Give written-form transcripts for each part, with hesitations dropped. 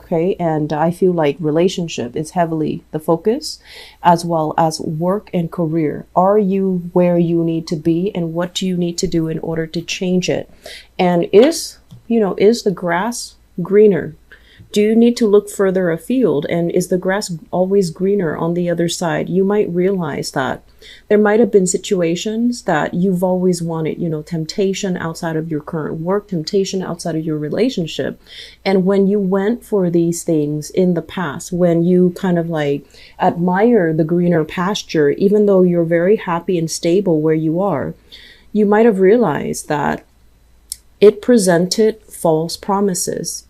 Okay. And I feel like relationship is heavily the focus, as well as work and career. Are you where you need to be, and what do you need to do in order to change it? And is the grass greener? Do you need to look further afield? And is the grass always greener on the other side? You might realize that there might have been situations that you've always wanted, temptation outside of your current work, temptation outside of your relationship. And when you went for these things in the past, when you kind of like admire the greener pasture, even though you're very happy and stable where you are, you might have realized that it presented false promises.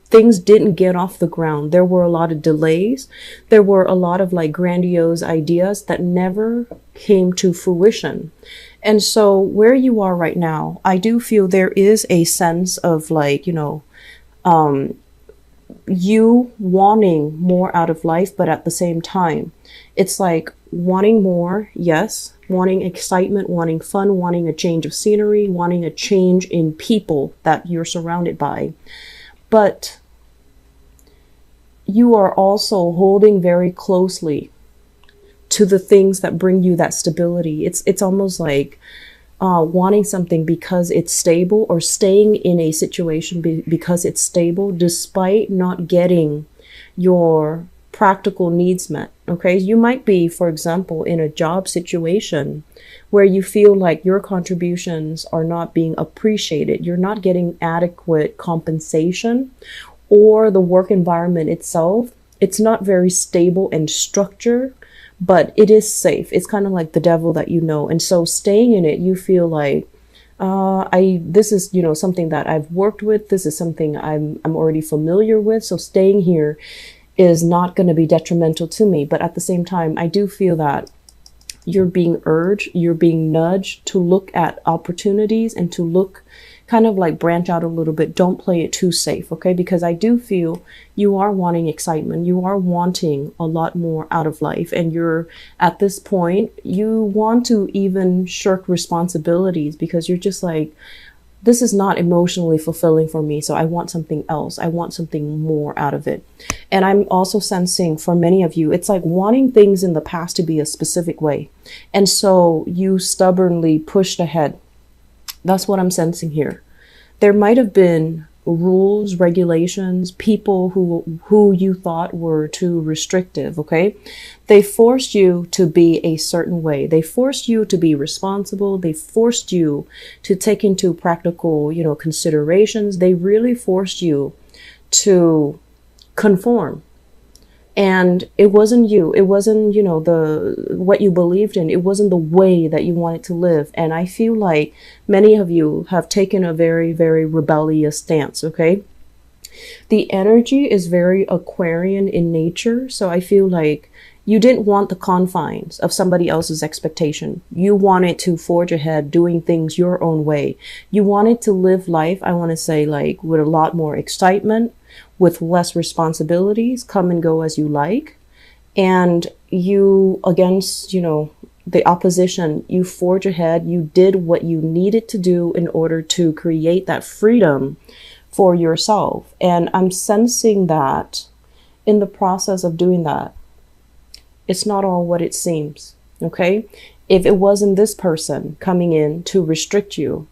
Things didn't get off the ground. There were a lot of delays. There were a lot of like grandiose ideas that never came to fruition. And so where you are right now, I do feel there is a sense of like, you wanting more out of life, but at the same time, it's like wanting more, yes, wanting excitement, wanting fun, wanting a change of scenery, wanting a change in people that you're surrounded by. But you are also holding very closely to the things that bring you that stability. It's almost like wanting something because it's stable, or staying in a situation because it's stable, despite not getting your practical needs met. Okay. You might be, for example, in a job situation where you feel like your contributions are not being appreciated. You're not getting adequate compensation, or the work environment itself, it's not very stable and structured, but it is safe. It's kind of like the devil that you know. And so staying in it, you feel like, this is, something that I've worked with. This is something I'm already familiar with. So staying here is not going to be detrimental to me. But at the same time, I do feel that you're being urged, you're being nudged to look at opportunities and to look kind of like branch out a little bit. Don't play it too safe. Okay. Because I do feel you are wanting excitement. You are wanting a lot more out of life. And you're at this point, you want to even shirk responsibilities because you're just like, this is not emotionally fulfilling for me. So I want something else. I want something more out of it. And I'm also sensing for many of you, it's like wanting things in the past to be a specific way. And so you stubbornly pushed ahead. That's what I'm sensing here. There might have been rules, regulations, people who you thought were too restrictive. Okay. They forced you to be a certain way. They forced you to be responsible. They forced you to take into practical, considerations. They really forced you to conform. And it wasn't you. It wasn't, what you believed in. It wasn't the way that you wanted to live. And I feel like many of you have taken a very, very rebellious stance. Okay. The energy is very Aquarian in nature. So I feel like you didn't want the confines of somebody else's expectation. You wanted to forge ahead, doing things your own way. You wanted to live life, I want to say, like with a lot more excitement, with less responsibilities, come and go as you like. And you, against, the opposition, you forge ahead. You did what you needed to do in order to create that freedom for yourself. And I'm sensing that in the process of doing that, it's not all what it seems. Okay. If it wasn't this person coming in to restrict you,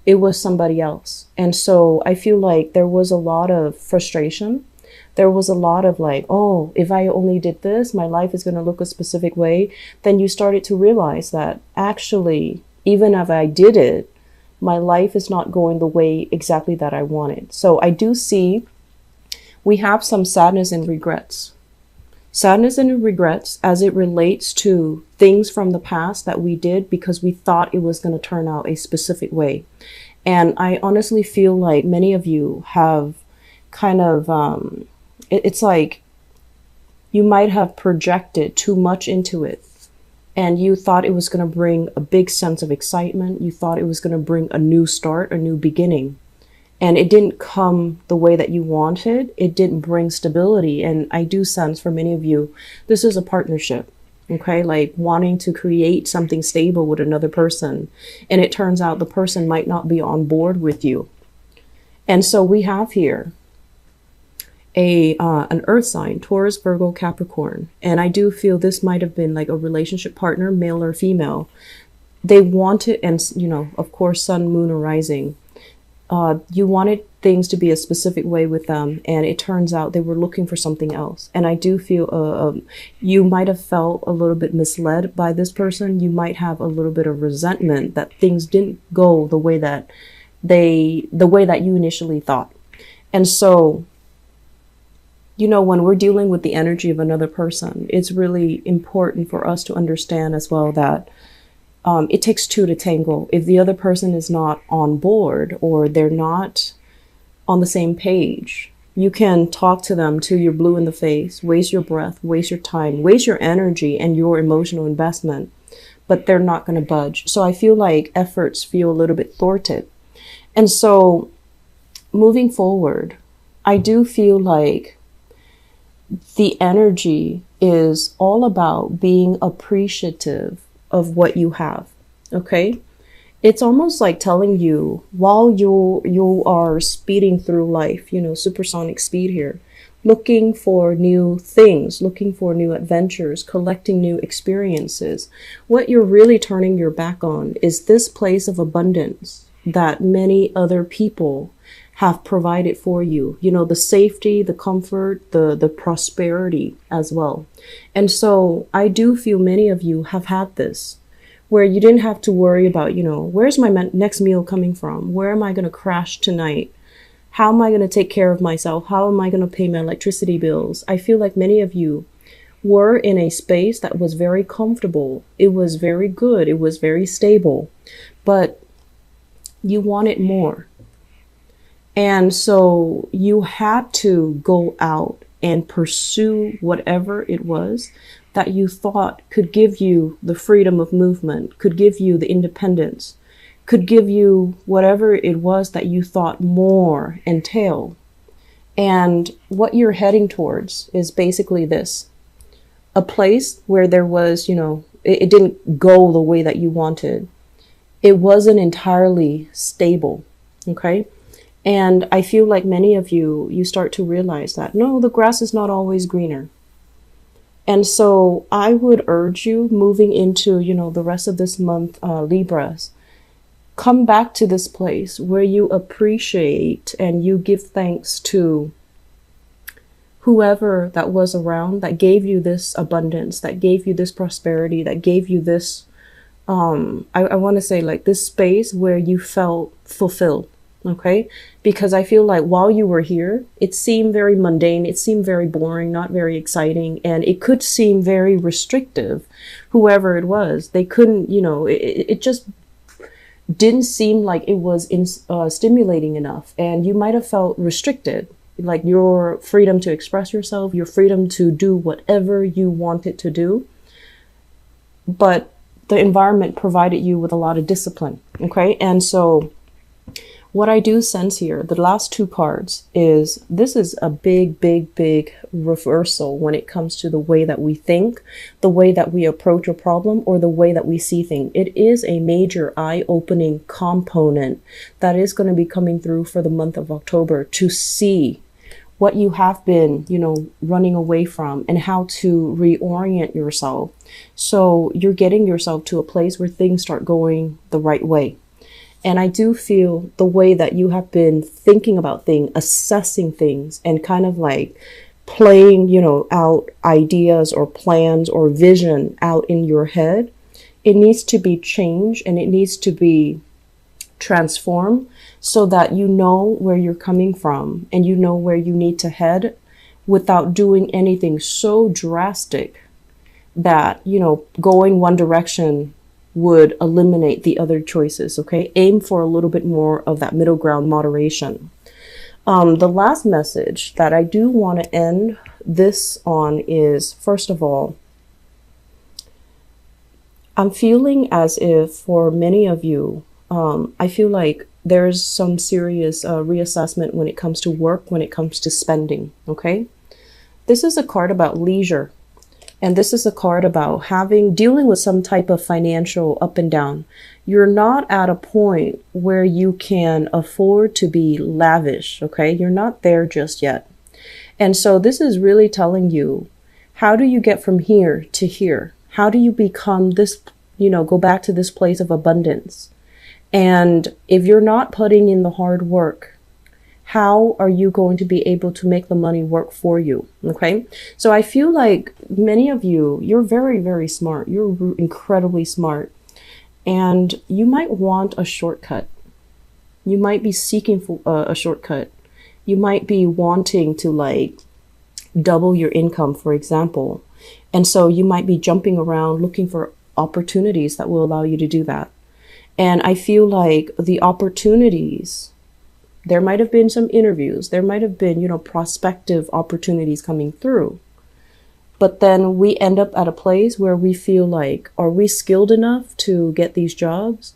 it was somebody else. And so I feel like there was a lot of frustration. There was a lot of like, oh, if I only did this, my life is going to look a specific way. Then you started to realize that actually, even if I did it, my life is not going the way exactly that I wanted. So I do see we have some sadness and regrets. Sadness and regrets as it relates to things from the past that we did because we thought it was going to turn out a specific way. And I honestly feel like many of you have kind of, it's like you might have projected too much into it. And you thought it was going to bring a big sense of excitement. You thought it was going to bring a new start, a new beginning. And it didn't come the way that you wanted. It didn't bring stability. And I do sense for many of you, this is a partnership. Okay, like wanting to create something stable with another person. And it turns out the person might not be on board with you. And so we have here an earth sign, Taurus, Virgo, Capricorn. And I do feel this might have been like a relationship partner, male or female. They wanted, and of course, sun, moon, or rising. You wanted things to be a specific way with them, and it turns out they were looking for something else. And I do feel you might have felt a little bit misled by this person. You might have a little bit of resentment that things didn't go the way that you initially thought. And so, when we're dealing with the energy of another person, it's really important for us to understand as well that it takes two to tango. If the other person is not on board or they're not on the same page, you can talk to them till you're blue in the face, waste your breath, waste your time, waste your energy and your emotional investment, but they're not going to budge. So I feel like efforts feel a little bit thwarted. And so moving forward, I do feel like the energy is all about being appreciative of what you have. Okay. It's almost like telling you while you are speeding through life, supersonic speed here, looking for new things, looking for new adventures, collecting new experiences. What you're really turning your back on is this place of abundance that many other people have provided for you, the safety, the comfort, the prosperity as well. And so I do feel many of you have had this where you didn't have to worry about, where's my next meal coming from? Where am I going to crash tonight? How am I going to take care of myself? How am I going to pay my electricity bills? I feel like many of you were in a space that was very comfortable. It was very good. It was very stable, but you wanted more. And so you had to go out and pursue whatever it was that you thought could give you the freedom of movement, could give you the independence, could give you whatever it was that you thought more entailed. And what you're heading towards is basically this: a place where there was, it didn't go the way that you wanted. It wasn't entirely stable. Okay. And I feel like many of you start to realize that, no, the grass is not always greener. And so I would urge you moving into, the rest of this month, Libras, come back to this place where you appreciate and you give thanks to whoever that was around that gave you this abundance, that gave you this prosperity, that gave you this, I want to say like this space where you felt fulfilled. Okay, because I feel like while you were here, it seemed very mundane. It seemed very boring, not very exciting. And it could seem very restrictive. Whoever it was, they couldn't, it just didn't seem like it was stimulating enough. And you might have felt restricted, like your freedom to express yourself, your freedom to do whatever you wanted to do. But the environment provided you with a lot of discipline. Okay, and so what I do sense here, the last two cards, is this is a big, big, big reversal when it comes to the way that we think, the way that we approach a problem, or the way that we see things. It is a major eye-opening component that is going to be coming through for the month of October to see what you have been, running away from and how to reorient yourself. So you're getting yourself to a place where things start going the right way. And I do feel the way that you have been thinking about things, assessing things, and kind of like playing, out ideas or plans or vision out in your head, it needs to be changed and it needs to be transformed so that you know where you're coming from and you know where you need to head without doing anything so drastic that, going one direction would eliminate the other choices. Okay, aim for a little bit more of that middle ground, moderation. The last message that I do want to end this on is, first of all, I'm feeling as if for many of you, I feel like there's some serious reassessment when it comes to work, when it comes to spending. Okay, this is a card about leisure. And this is a card about dealing with some type of financial up and down. You're not at a point where you can afford to be lavish, okay? You're not there just yet. And so this is really telling you, how do you get from here to here? How do you become this, go back to this place of abundance? And if you're not putting in the hard work, how are you going to be able to make the money work for you? Okay. So I feel like many of you, you're very, very smart. You're incredibly smart. And you might want a shortcut. You might be seeking for a shortcut. You might be wanting to like double your income, for example. And so you might be jumping around looking for opportunities that will allow you to do that. And I feel like the opportunities, there might have been some interviews, there might have been, prospective opportunities coming through. But then we end up at a place where we feel like, are we skilled enough to get these jobs?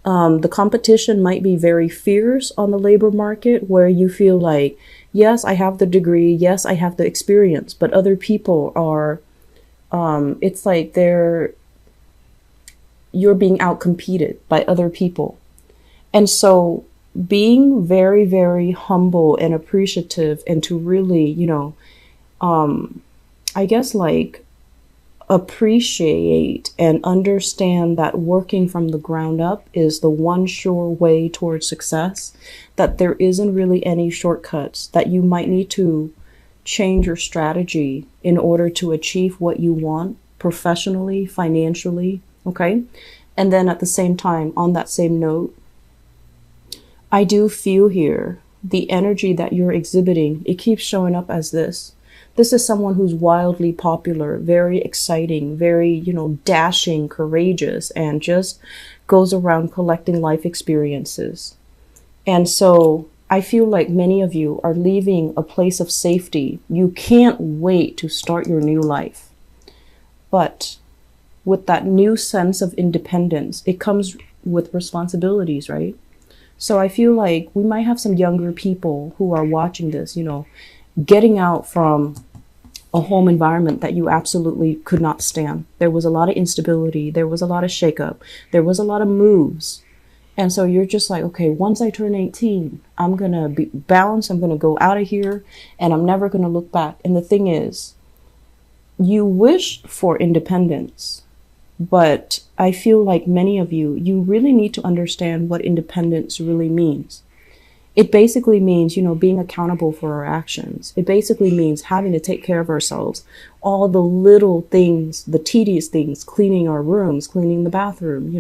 The competition might be very fierce on the labor market, where you feel like, yes, I have the degree, yes, I have the experience, but other people are, it's like you're being outcompeted by other people. And so being very, very humble and appreciative, and to really, I guess like appreciate and understand that working from the ground up is the one sure way towards success, that there isn't really any shortcuts, that you might need to change your strategy in order to achieve what you want professionally, financially. Okay. And then at the same time, on that same note, I do feel here the energy that you're exhibiting, it keeps showing up as this. This is someone who's wildly popular, very exciting, very, dashing, courageous, and just goes around collecting life experiences. And so I feel like many of you are leaving a place of safety. You can't wait to start your new life. But with that new sense of independence, it comes with responsibilities, right? So I feel like we might have some younger people who are watching this, getting out from a home environment that you absolutely could not stand. There was a lot of instability. There was a lot of shakeup. There was a lot of moves. And so you're just like, okay, once I turn 18, I'm going to be balanced. I'm going to go out of here and I'm never going to look back. And the thing is, you wish for independence, but I feel like many of you, you really need to understand what independence really means. It basically means, being accountable for our actions. It basically means having to take care of ourselves. All the little things, the tedious things, cleaning our rooms, cleaning the bathroom,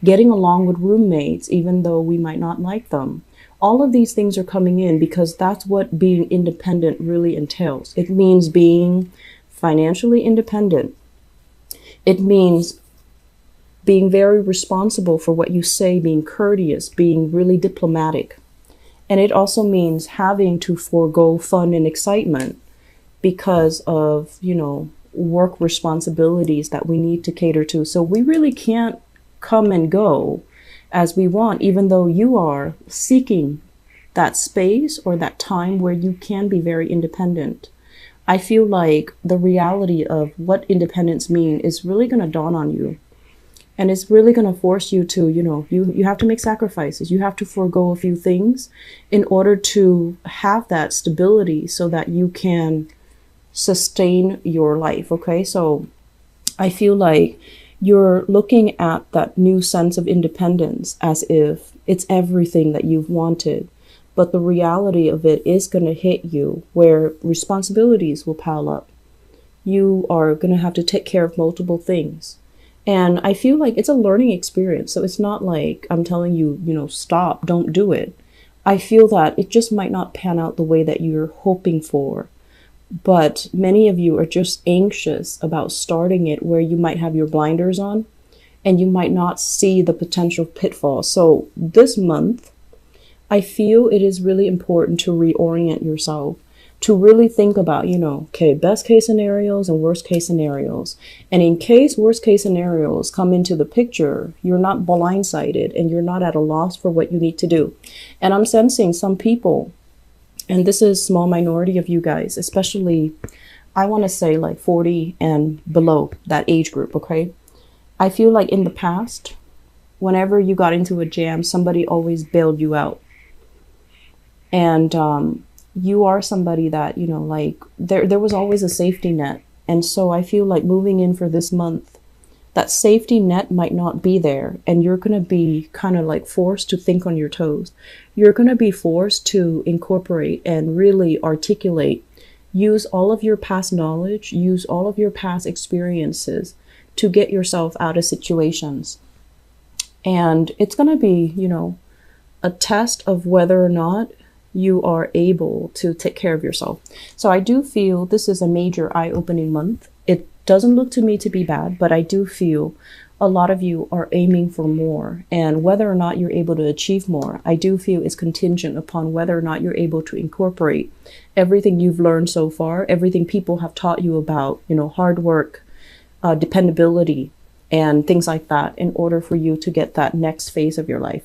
getting along with roommates, even though we might not like them. All of these things are coming in because that's what being independent really entails. It means being financially independent. It means being very responsible for what you say, being courteous, being really diplomatic. And it also means having to forego fun and excitement because of, work responsibilities that we need to cater to. So we really can't come and go as we want, even though you are seeking that space or that time where you can be very independent. I feel like the reality of what independence means is really going to dawn on you. And it's really going to force you to, you have to make sacrifices. You have to forego a few things in order to have that stability so that you can sustain your life. Okay. So I feel like you're looking at that new sense of independence as if it's everything that you've wanted. But the reality of it is going to hit you where responsibilities will pile up. You are going to have to take care of multiple things. And I feel like it's a learning experience. So it's not like I'm telling you, stop, don't do it. I feel that it just might not pan out the way that you're hoping for. But many of you are just anxious about starting it where you might have your blinders on and you might not see the potential pitfalls. So this month, I feel it is really important to reorient yourself, to really think about, best case scenarios and worst case scenarios. And in case worst case scenarios come into the picture, you're not blindsided and you're not at a loss for what you need to do. And I'm sensing some people, and this is a small minority of you guys, especially, I want to say like 40 and below, that age group, okay? I feel like in the past, whenever you got into a jam, somebody always bailed you out. And you are somebody that, you know, like there was always a safety net. And so I feel like moving in for this month, that safety net might not be there, and you're going to be kind of like forced to think on your toes. You're going to be forced to incorporate and really articulate, use all of your past knowledge, use all of your past experiences to get yourself out of situations. And it's going to be, you know, a test of whether or not you are able to take care of yourself. So I do feel this is a major eye-opening month. It doesn't look to me to be bad, but I do feel a lot of you are aiming for more. And whether or not you're able to achieve more, I do feel is contingent upon whether or not you're able to incorporate everything you've learned so far, everything people have taught you about, you know, hard work, dependability, and things like that in order for you to get that next phase of your life.